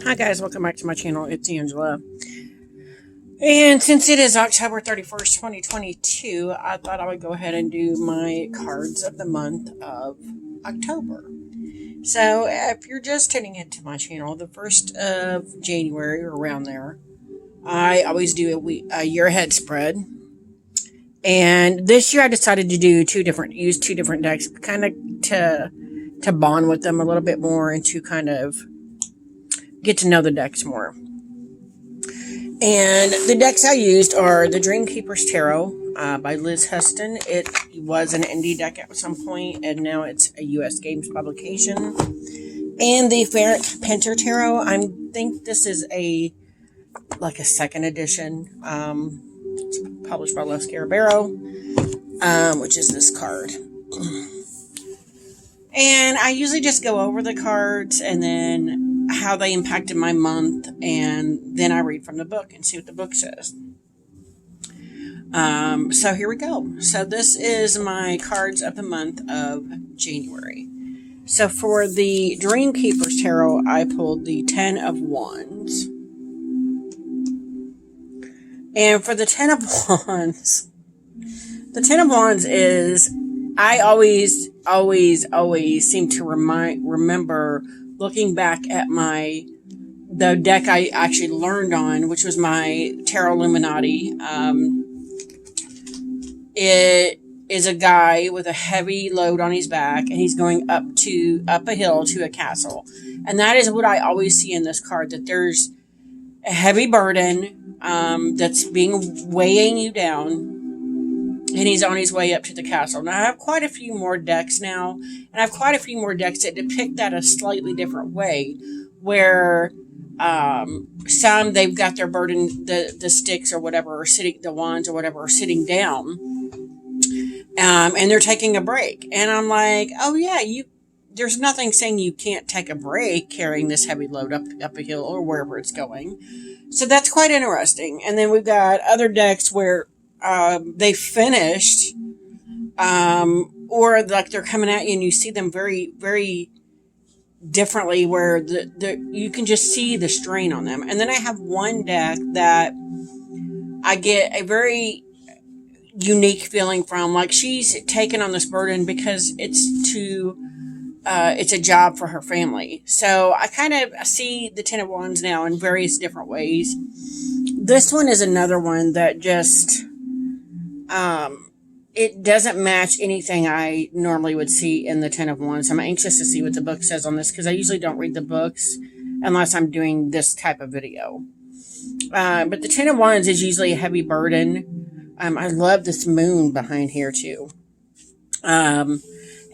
Hi guys, welcome back to my channel. It's Angela. And since it is October 31st, 2022, I thought I would go ahead and do my cards of the month of October. So if you're just tuning into my channel, the 1st of January or around there, I always do a year ahead spread. And this year I decided to use two different decks, kind of to bond with them a little bit more and to kind of get to know the decks more. And the decks I used are the Dreamkeepers Tarot by Liz Huston. It was an indie deck at some point, and now it's a U.S. Games publication. And the Ferric Pinter Tarot. I think this is a second edition. It's published by Les Carabero, which is this card. And I usually just go over the cards and then how they impacted my month, and then I read from the book and see what the book says. So here we go. So this is my cards of the month of January. So for the Dreamkeepers Tarot, I pulled the 10 of Wands. And for the 10 of Wands, the 10 of Wands is, I always seem to remember looking back at the deck I actually learned on, which was my Tarot Illuminati. It is a guy with a heavy load on his back, and he's going up a hill to a castle. And that is what I always see in this card, that there's a heavy burden that's weighing you down, and he's on his way up to the castle. Now, I have quite a few more decks now, and I have quite a few more decks that depict that a slightly different way, where some, they've got their burden, the sticks or whatever, or the wands or whatever, are sitting down, and they're taking a break. And I'm like, oh yeah, there's nothing saying you can't take a break carrying this heavy load up a hill or wherever it's going. So that's quite interesting. And then we've got other decks where they finished, or like they're coming at you and you see them very, very differently, where you can just see the strain on them. And then I have one deck that I get a very unique feeling from, like she's taken on this burden because it's a job for her family. So I kind of see the 10 of Wands now in various different ways. This one is another one that just, it doesn't match anything I normally would see in the 10 of Wands. I'm anxious to see what the book says on this, because I usually don't read the books unless I'm doing this type of video. But the 10 of Wands is usually a heavy burden. I love this moon behind here too. And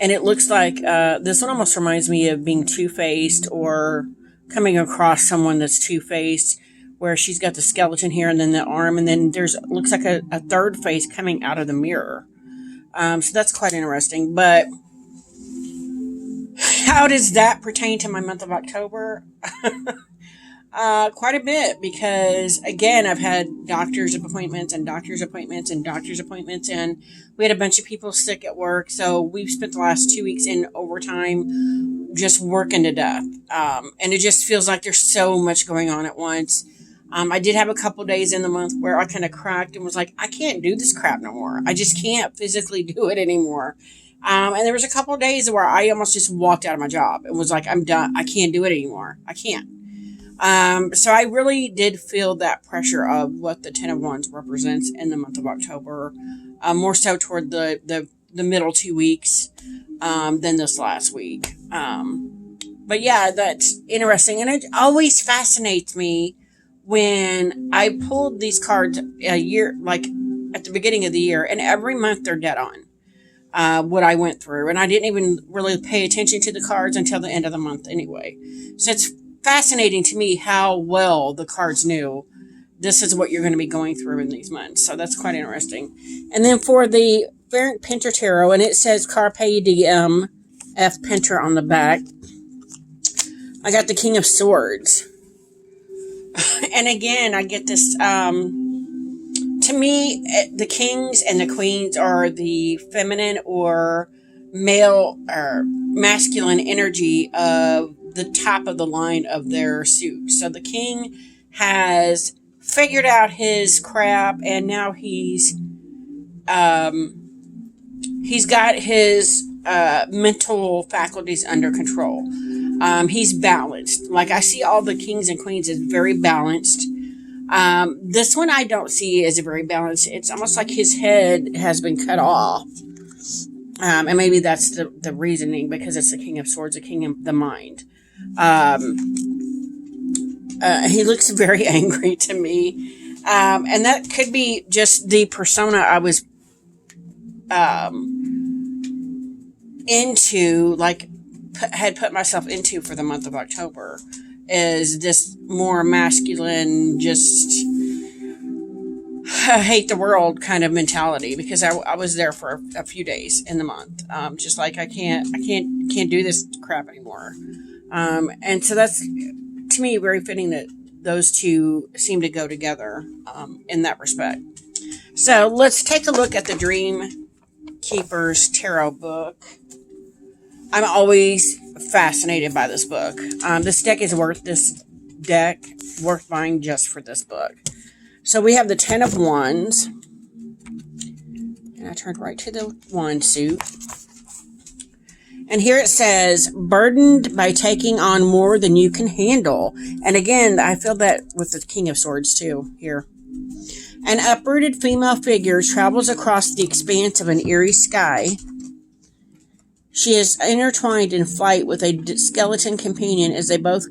it looks like, this one almost reminds me of being two-faced, or coming across someone that's two-faced, where she's got the skeleton here and then the arm, and then looks like a third face coming out of the mirror. So that's quite interesting. But how does that pertain to my month of October? Quite a bit, because again, I've had doctor's appointments, and we had a bunch of people sick at work. So we've spent the last 2 weeks in overtime just working to death. And it just feels like there's so much going on at once. I did have a couple days in the month where I kind of cracked and was like, I can't do this crap no more. I just can't physically do it anymore. And there was a couple of days where I almost just walked out of my job and was like, I'm done. I can't do it anymore. I can't. So I really did feel that pressure of what the 10 of Wands represents in the month of October, more so toward the middle 2 weeks, than this last week. But yeah, that's interesting. And it always fascinates me when I pulled these cards a year, like at the beginning of the year, and every month they're dead on, what I went through. And I didn't even really pay attention to the cards until the end of the month anyway. So it's fascinating to me how well the cards knew this is what you're going to be going through in these months. So that's quite interesting. And then for the Ferric Pinter Tarot, and it says Carpe Diem F Pinter on the back, I got the King of Swords. And again, I get this, to me, the kings and the queens are the feminine or male or masculine energy of the top of the line of their suit. So the king has figured out his crap, and now he's got his mental faculties under control. He's balanced. Like, I see all the kings and queens as very balanced. This one I don't see as very balanced. It's almost like his head has been cut off. And maybe that's the reasoning, because it's the King of Swords, the King of the Mind. He looks very angry to me. And that could be just the persona I was into, like, had put myself into for the month of October, is this more masculine, just hate the world kind of mentality, because I was there for a few days in the month. Just like, I can't do this crap anymore. And so that's, to me, very fitting that those two seem to go together, in that respect. So let's take a look at the Dream Keepers Tarot book. I'm always fascinated by this book. This deck is worth buying just for this book. So we have the 10 of Wands. And I turned right to the wand suit. And here it says, burdened by taking on more than you can handle. And again, I feel that with the King of Swords too, here. An uprooted female figure travels across the expanse of an eerie sky. She is intertwined in flight with a skeleton companion as they both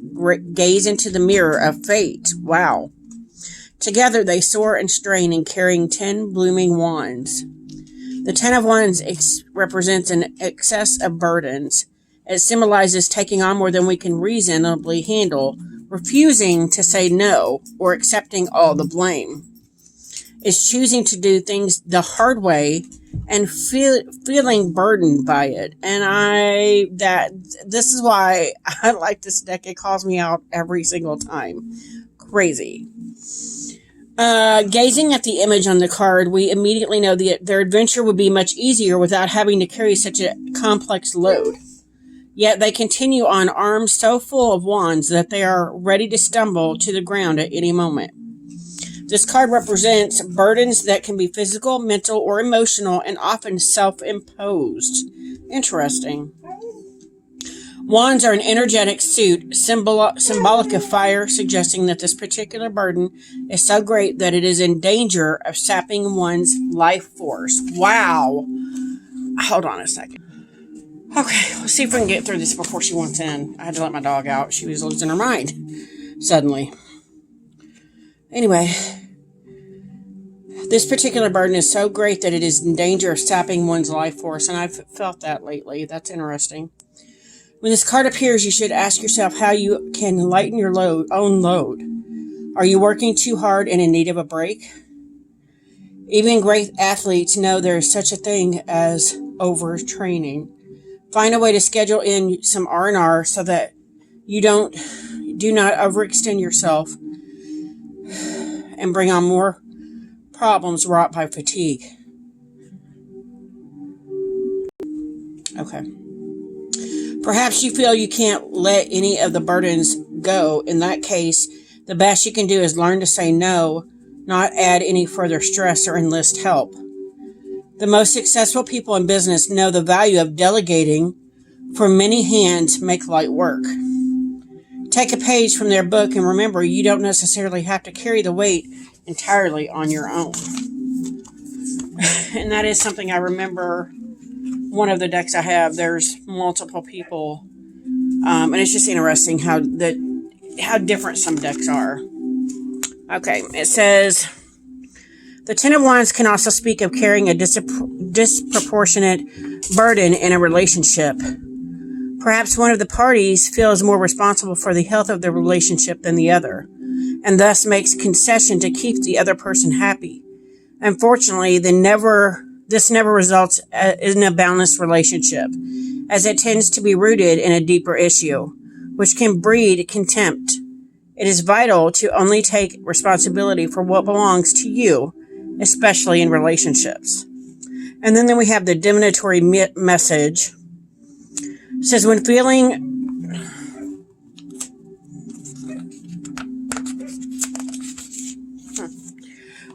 gaze into the mirror of fate. Wow. Together they soar and strain in carrying 10 blooming wands. The 10 of Wands represents an excess of burdens. It symbolizes taking on more than we can reasonably handle, refusing to say no, or accepting all the blame. It's choosing to do things the hard way and feeling burdened by it. And this is why I like this deck. It calls me out every single time. Crazy. Gazing at the image on the card, we immediately know that their adventure would be much easier without having to carry such a complex load. Yet they continue on, arms so full of wands that they are ready to stumble to the ground at any moment. This card represents burdens that can be physical, mental, or emotional, and often self-imposed. Interesting. Wands are an energetic suit, symbolic of fire, suggesting that this particular burden is so great that it is in danger of sapping one's life force. Wow. Hold on a second. Okay, let's see if we can get through this before she wants in. I had to let my dog out. She was losing her mind suddenly. Anyway, this particular burden is so great that it is in danger of sapping one's life force, and I've felt that lately. That's interesting. When this card appears, you should ask yourself how you can lighten your own load. Are you working too hard and in need of a break? Even great athletes know there is such a thing as overtraining. Find a way to schedule in some R&R so that you do not overextend yourself and bring on more problems wrought by fatigue. Okay. Perhaps you feel you can't let any of the burdens go. In that case, the best you can do is learn to say no, not add any further stress or enlist help. The most successful people in business know the value of delegating, for many hands make light work. Take a page from their book and remember you don't necessarily have to carry the weight entirely on your own. And that is something I remember. One of the decks I have, there's multiple people, and it's just interesting how different some decks are. Okay, it says, the 10 of Wands can also speak of carrying a disproportionate burden in a relationship. Perhaps one of the parties feels more responsible for the health of the relationship than the other, and thus makes concession to keep the other person happy. Unfortunately, this never results in a balanced relationship, as it tends to be rooted in a deeper issue, which can breed contempt. It is vital to only take responsibility for what belongs to you, especially in relationships. And then we have the divinatory message. It says, when feeling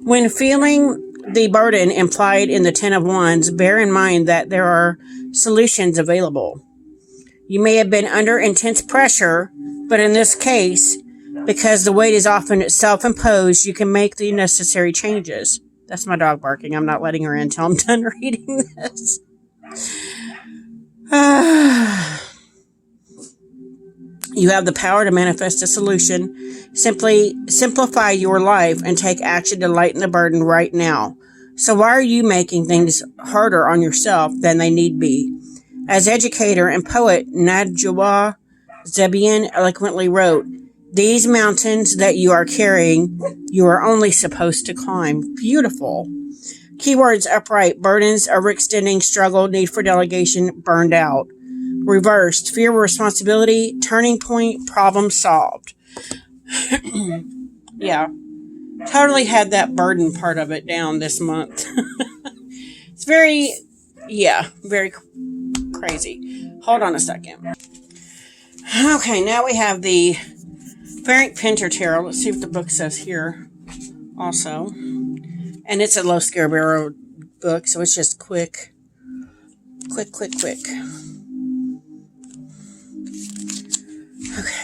When feeling the burden implied in the Ten of Wands, bear in mind that there are solutions available. You may have been under intense pressure, but in this case, because the weight is often self-imposed, you can make the necessary changes. That's my dog barking. I'm not letting her in until I'm done reading this. You have the power to manifest a solution. Simply simplify your life and take action to lighten the burden right now. So why are you making things harder on yourself than they need be? As educator and poet Najwa Zebian eloquently wrote, "These mountains that you are carrying, you are only supposed to climb." Beautiful. Keywords: upright, burdens, overextending, struggle, need for delegation, burned out. Reversed, fear of responsibility, turning point, problem solved. Yeah, totally had that burden part of it down this month. It's very crazy. Hold on a second. Okay, now we have the Frank Pinter Tarot. Let's see what the book says here also. And it's a Low Scare Barrow book, so it's just quick. Okay.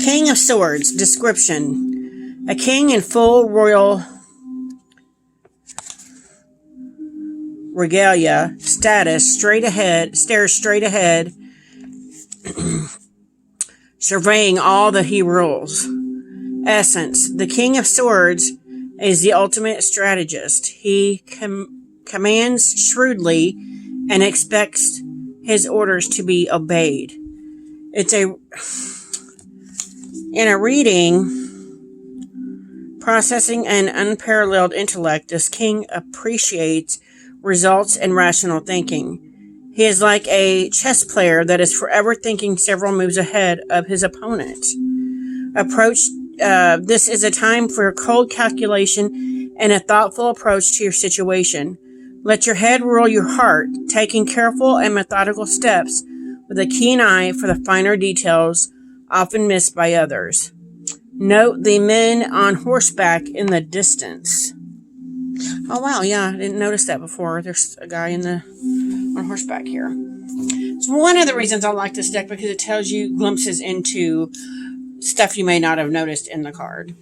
King of Swords. Description: a king in full royal regalia, stares straight ahead, surveying all that he rules. Essence: the King of Swords is the ultimate strategist. He commands shrewdly and expects his orders to be obeyed. In a reading, processing an unparalleled intellect, this king appreciates results and rational thinking. He is like a chess player that is forever thinking several moves ahead of his opponent. This is a time for cold calculation and a thoughtful approach to your situation. Let your head rule your heart, taking careful and methodical steps with a keen eye for the finer details often missed by others. Note the men on horseback in the distance. Oh wow, yeah, I didn't notice that before. There's a guy on horseback here. It's one of the reasons I like this deck, because it tells you glimpses into stuff you may not have noticed in the card.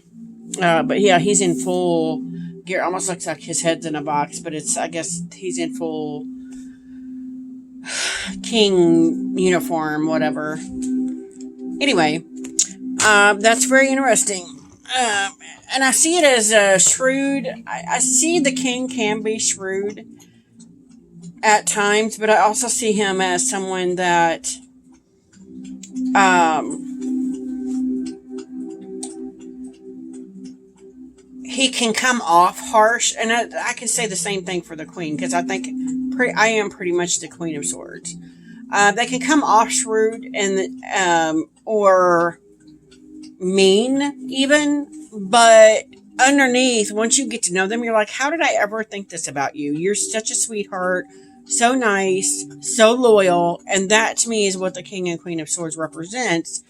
But yeah, he's in full gear. Almost looks like his head's in a box, but I guess he's in full king uniform, whatever. Anyway, that's very interesting. And I see it as shrewd. I see the king can be shrewd at times, but I also see him as someone that he can come off harsh, and I can say the same thing for the queen, because I think I am pretty much the Queen of Swords. They can come off shrewd and or mean even, but underneath, once you get to know them, you're like, how did I ever think this about you? You're such a sweetheart, so nice, so loyal, and that to me is what the King and Queen of Swords represents.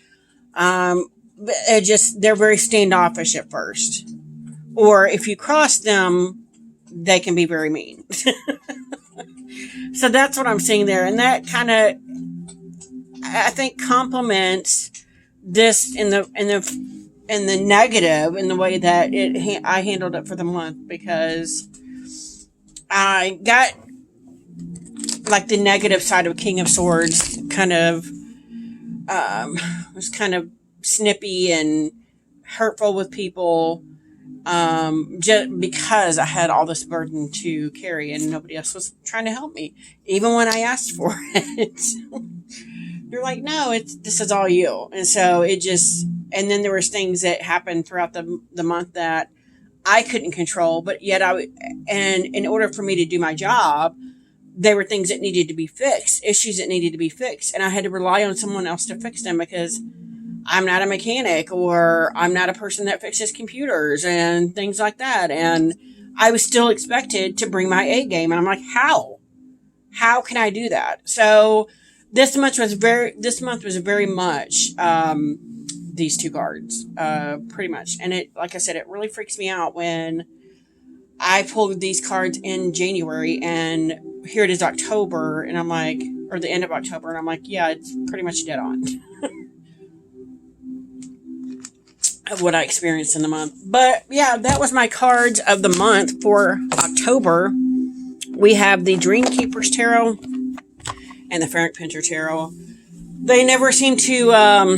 They're very standoffish at first. Or if you cross them, they can be very mean. So that's what I'm seeing there. And that kind of, I think, complements this in the negative, in the way that I handled it for the month, because I got like the negative side of King of Swords kind of was kind of snippy and hurtful with people, just because I had all this burden to carry and nobody else was trying to help me, even when I asked for it. You're like, no, this is all you. And so and then there was things that happened throughout the month that I couldn't control, but yet and in order for me to do my job, there were things that needed to be fixed, issues that needed to be fixed, and I had to rely on someone else to fix them, because I'm not a mechanic, or I'm not a person that fixes computers and things like that. And I was still expected to bring my A game. And I'm like, how can I do that? So this month was very much, these two cards, pretty much. And it, like I said, it really freaks me out when I pulled these cards in January and here it is October, and I'm like, or the end of October, and I'm like, yeah, it's pretty much dead on of what I experienced in the month. But yeah, that was my cards of the month for October. We have the Dream Keepers Tarot and the Frank Pinter Tarot. They never seem to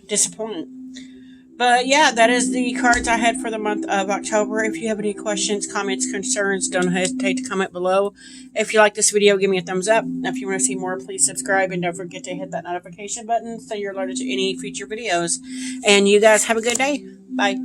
disappoint. But yeah, that is the cards I had for the month of October. If you have any questions, comments, concerns, don't hesitate to comment below. If you like this video, give me a thumbs up. If you want to see more, please subscribe. And don't forget to hit that notification button so you're alerted to any future videos. And you guys have a good day. Bye.